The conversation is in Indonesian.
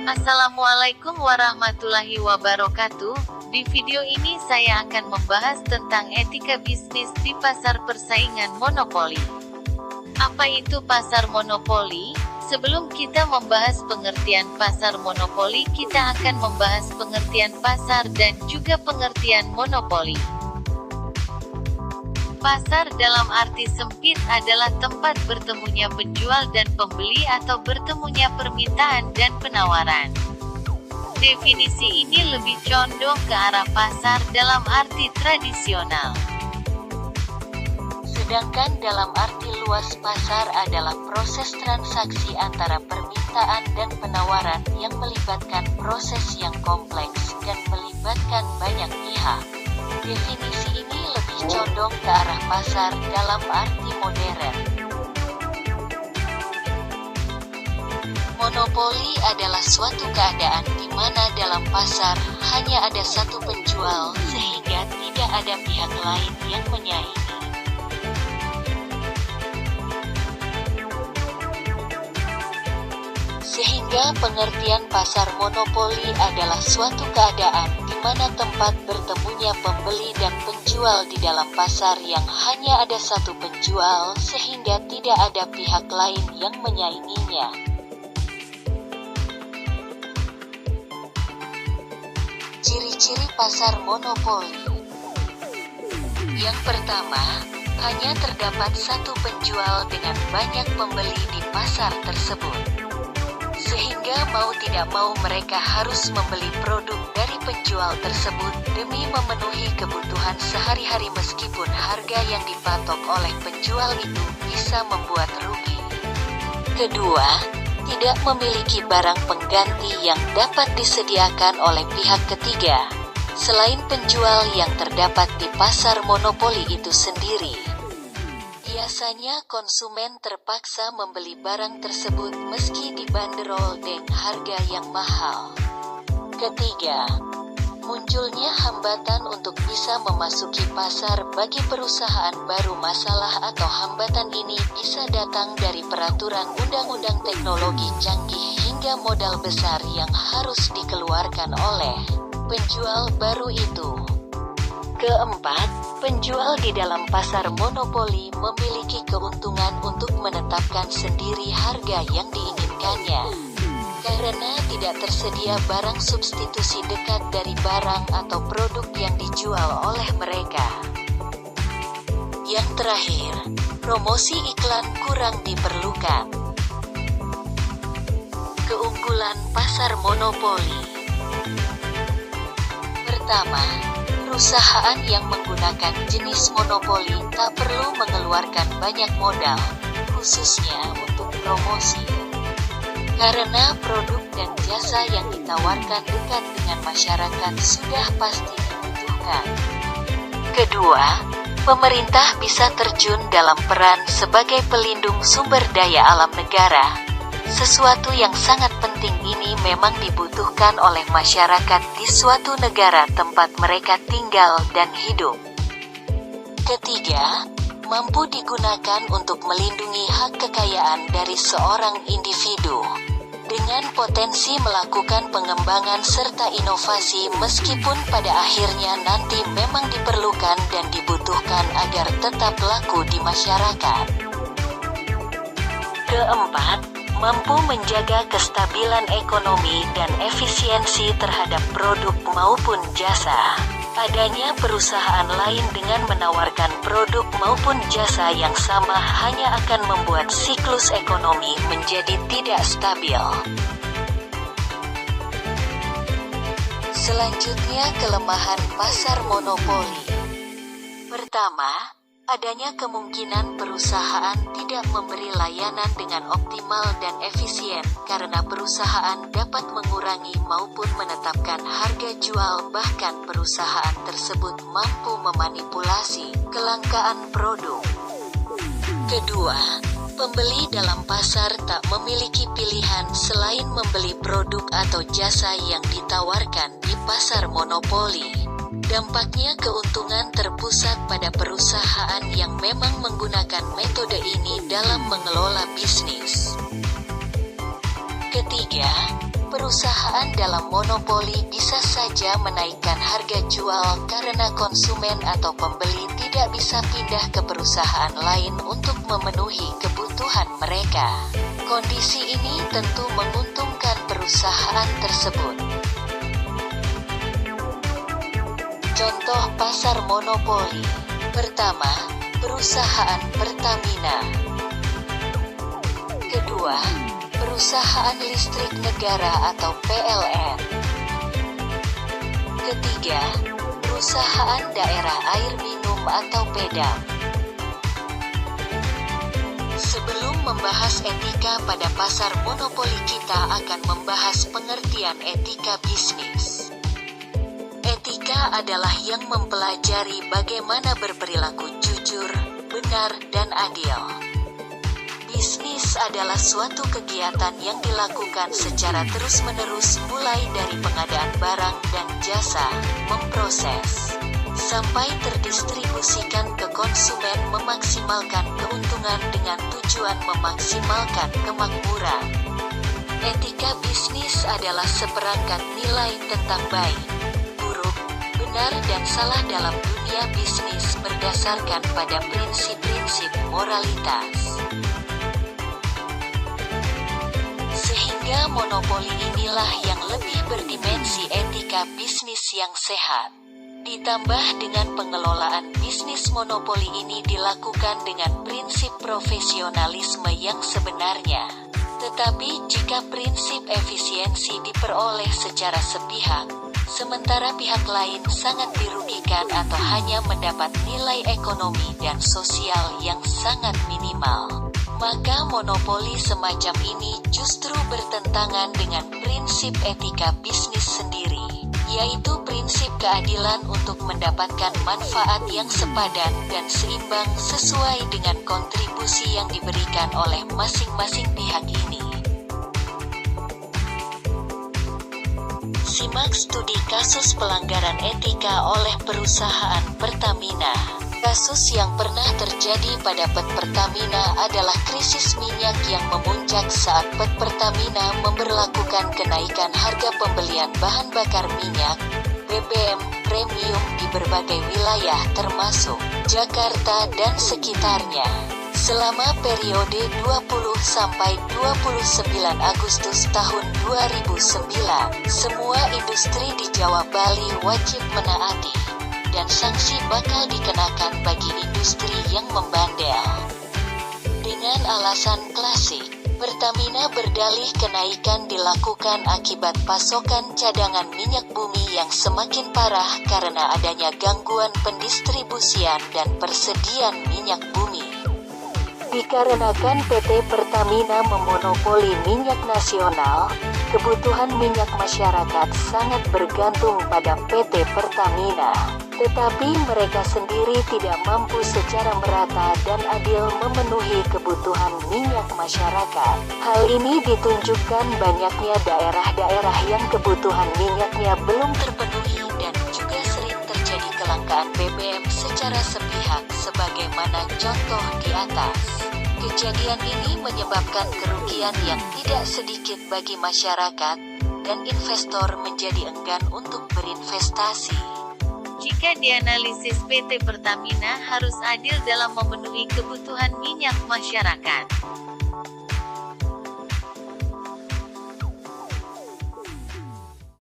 Assalamualaikum warahmatullahi wabarakatuh. Di video ini saya akan membahas tentang etika bisnis di pasar persaingan monopoli. Apa itu pasar monopoli? Sebelum kita membahas pengertian pasar monopoli, kita akan membahas pengertian pasar dan juga pengertian monopoli. Pasar dalam arti sempit adalah tempat bertemunya penjual dan pembeli atau bertemunya permintaan dan penawaran. Definisi ini lebih condong ke arah pasar dalam arti tradisional. Sedangkan dalam arti luas pasar adalah proses transaksi antara permintaan dan penawaran yang melibatkan proses yang kompleks dan melibatkan banyak pihak. Definisi ini lebih condong ke arah pasar dalam arti modern. Monopoli adalah suatu keadaan di mana dalam pasar hanya ada satu penjual sehingga tidak ada pihak lain yang menyaingi. Sehingga pengertian pasar monopoli adalah suatu keadaan di mana tempat bertemunya pembeli dan penjual di dalam pasar yang hanya ada satu penjual sehingga tidak ada pihak lain yang menyainginya. Ciri-ciri pasar monopoli. Yang pertama, hanya terdapat satu penjual dengan banyak pembeli di pasar tersebut. Sehingga mau tidak mau mereka harus membeli produk dari penjual tersebut demi memenuhi kebutuhan sehari-hari meskipun harga yang dipatok oleh penjual itu bisa membuat rugi. Kedua, tidak memiliki barang pengganti yang dapat disediakan oleh pihak ketiga, selain penjual yang terdapat di pasar monopoli itu sendiri. Biasanya konsumen terpaksa membeli barang tersebut meski dibanderol dengan harga yang mahal. Ketiga, munculnya hambatan untuk bisa memasuki pasar bagi perusahaan baru. Masalah atau hambatan ini bisa datang dari peraturan undang-undang teknologi canggih hingga modal besar yang harus dikeluarkan oleh penjual baru itu. Keempat, penjual di dalam pasar monopoli memiliki keuntungan untuk menetapkan sendiri harga yang diinginkannya. Karena tidak tersedia barang substitusi dekat dari barang atau produk yang dijual oleh mereka. Yang terakhir, promosi iklan kurang diperlukan. Keunggulan pasar monopoli. Pertama, perusahaan yang menggunakan jenis monopoli tak perlu mengeluarkan banyak modal, khususnya untuk promosi. Karena produk dan jasa yang ditawarkan dekat dengan masyarakat sudah pasti dibutuhkan. Kedua, pemerintah bisa terjun dalam peran sebagai pelindung sumber daya alam negara. Sesuatu yang sangat penting ini memang dibutuhkan oleh masyarakat di suatu negara tempat mereka tinggal dan hidup. Ketiga, mampu digunakan untuk melindungi hak kekayaan dari seorang individu, dengan potensi melakukan pengembangan serta inovasi meskipun pada akhirnya nanti memang diperlukan dan dibutuhkan agar tetap laku di masyarakat. Keempat, mampu menjaga kestabilan ekonomi dan efisiensi terhadap produk maupun jasa. Adanya perusahaan lain dengan menawarkan produk maupun jasa yang sama hanya akan membuat siklus ekonomi menjadi tidak stabil. Selanjutnya, kelemahan pasar monopoli. Pertama, adanya kemungkinan perusahaan tidak memberi layanan dengan optimal dan efisien karena perusahaan dapat mengurangi maupun menetapkan harga jual, bahkan perusahaan tersebut mampu memanipulasi kelangkaan produk. Kedua, pembeli dalam pasar tak memiliki pilihan selain membeli produk atau jasa yang ditawarkan di pasar monopoli. Dampaknya keuntungan terpusat pada perusahaan yang memang menggunakan metode ini dalam mengelola bisnis. Ketiga, Perusahaan dalam monopoli bisa saja menaikkan harga jual karena konsumen atau pembeli tidak bisa pindah ke perusahaan lain untuk memenuhi kebutuhan mereka. Kondisi ini tentu menguntungkan perusahaan tersebut. Contoh pasar monopoli. Pertama, perusahaan Pertamina. Kedua, perusahaan listrik negara atau PLN. Ketiga, perusahaan daerah air minum atau PEDAM. Sebelum membahas etika pada pasar monopoli, kita akan membahas pengertian etika bisnis. Etika adalah yang mempelajari bagaimana berperilaku jujur, benar, dan adil. Bisnis adalah suatu kegiatan yang dilakukan secara terus-menerus mulai dari pengadaan barang dan jasa, memproses, sampai terdistribusikan ke konsumen, memaksimalkan keuntungan dengan tujuan memaksimalkan kemakmuran. Etika bisnis adalah seperangkat nilai tentang baik, buruk, benar dan salah dalam dunia bisnis berdasarkan pada prinsip-prinsip moralitas. Sehingga monopoli inilah yang lebih berdimensi etika bisnis yang sehat. Ditambah dengan pengelolaan bisnis monopoli ini dilakukan dengan prinsip profesionalisme yang sebenarnya. Tetapi jika prinsip efisiensi diperoleh secara sepihak, sementara pihak lain sangat dirugikan atau hanya mendapat nilai ekonomi dan sosial yang sangat minimal, maka monopoli semacam ini justru bertentangan dengan prinsip etika bisnis sendiri, yaitu prinsip keadilan untuk mendapatkan manfaat yang sepadan dan seimbang sesuai dengan kontribusi yang diberikan oleh masing-masing pihak ini. Simak studi kasus pelanggaran etika oleh perusahaan Pertamina. Kasus yang pernah terjadi pada PT Pertamina adalah krisis minyak yang memuncak saat PT Pertamina memberlakukan kenaikan harga pembelian bahan bakar minyak BBM premium di berbagai wilayah termasuk Jakarta dan sekitarnya. Selama periode 20 sampai 29 Agustus tahun 2009, semua industri di Jawa Bali wajib menaati dan sanksi bakal dikenakan bagi industri yang membandel. Dengan alasan klasik, Pertamina berdalih kenaikan dilakukan akibat pasokan cadangan minyak bumi yang semakin parah karena adanya gangguan pendistribusian dan persediaan minyak bumi. Dikarenakan PT Pertamina memonopoli minyak nasional, kebutuhan minyak masyarakat sangat bergantung pada PT Pertamina. Tetapi mereka sendiri tidak mampu secara merata dan adil memenuhi kebutuhan minyak masyarakat. Hal ini ditunjukkan banyaknya daerah-daerah yang kebutuhan minyaknya belum terpenuhi dan juga sering terjadi kelangkaan BBM secara sepihak sebagaimana contoh di atas. Kejadian ini menyebabkan kerugian yang tidak sedikit bagi masyarakat dan investor menjadi enggan untuk berinvestasi. Jika dianalisis, PT Pertamina harus adil dalam memenuhi kebutuhan minyak masyarakat.